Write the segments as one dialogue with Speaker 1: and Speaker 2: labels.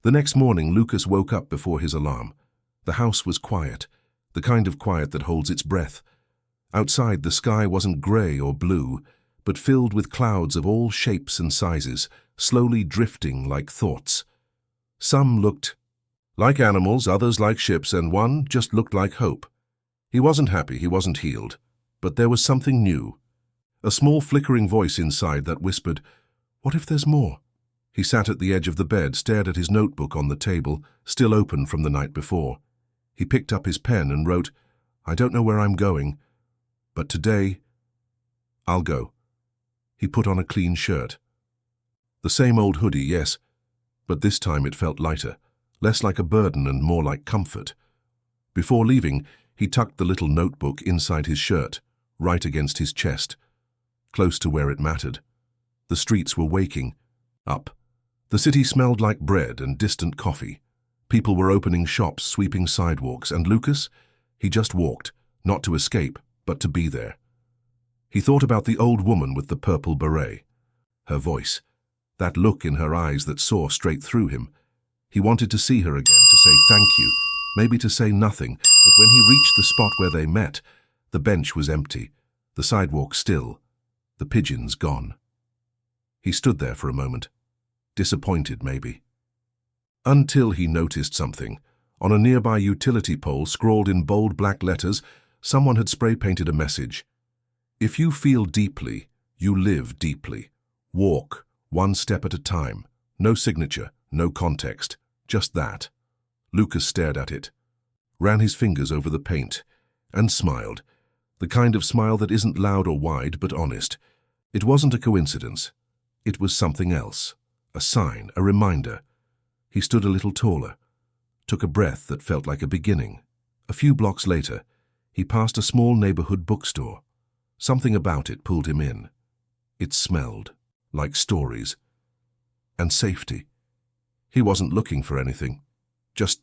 Speaker 1: The next morning, Lucas woke up before his alarm. The house was quiet, the kind of quiet that holds its breath. Outside, the sky wasn't grey or blue, but filled with clouds of all shapes and sizes, slowly drifting like thoughts. Some looked like animals, others like ships, and one just looked like hope. He wasn't happy, he wasn't healed, but there was something new. A small flickering voice inside that whispered, "What if there's more?" He sat at the edge of the bed, stared at his notebook on the table, still open from the night before. He picked up his pen and wrote, "I don't know where I'm going, but today, I'll go." He put on a clean shirt. The same old hoodie, yes, but this time it felt lighter, less like a burden and more like comfort. Before leaving, he tucked the little notebook inside his shirt, right against his chest, close to where it mattered. The streets were waking up. The city smelled like bread and distant coffee. People were opening shops, sweeping sidewalks, and Lucas, he just walked, not to escape, but to be there. He thought about the old woman with the purple beret. Her voice, that look in her eyes that saw straight through him. He wanted to see her again, to say thank you, maybe to say nothing, but when he reached the spot where they met, the bench was empty, the sidewalk still, the pigeons gone. He stood there for a moment, disappointed maybe. Until he noticed something. On a nearby utility pole, scrawled in bold black letters, someone had spray-painted a message. "If you feel deeply, you live deeply. Walk, one step at a time. No signature, no context, just that." Lucas stared at it, ran his fingers over the paint, and smiled. The kind of smile that isn't loud or wide, but honest. It wasn't a coincidence. It was something else. A sign, a reminder. He stood a little taller, took a breath that felt like a beginning. A few blocks later, he passed a small neighborhood bookstore. Something about it pulled him in. It smelled like stories and safety. He wasn't looking for anything, just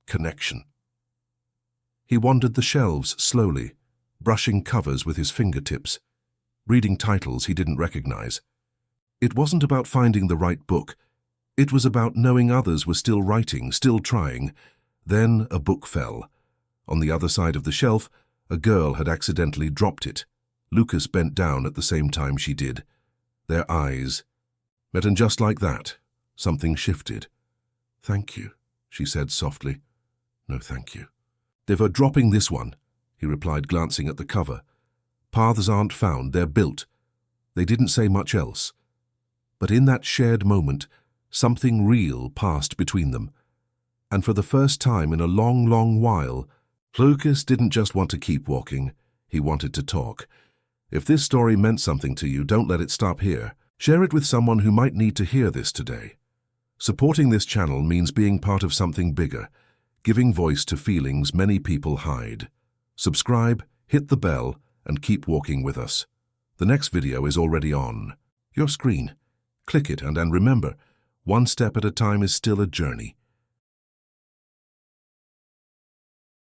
Speaker 1: connection. He wandered the shelves slowly, brushing covers with his fingertips, reading titles he didn't recognize. It wasn't about finding the right book. It was about knowing others were still writing, still trying. Then a book fell. On the other side of the shelf, a girl had accidentally dropped it. Lucas bent down at the same time she did. Their eyes met, and just like that, something shifted. "Thank you," she said softly. "No, thank you." "They were dropping this one," he replied, glancing at the cover. "Paths aren't found, they're built." They didn't say much else. But in that shared moment, something real passed between them. And for the first time in a long, long while, Lucas didn't just want to keep walking, he wanted to talk. If this story meant something to you, don't let it stop here. Share it with someone who might need to hear this today. Supporting this channel means being part of something bigger, giving voice to feelings many people hide. Subscribe, hit the bell, and keep walking with us. The next video is already on your screen. Click it and remember, one step at a time is still a journey.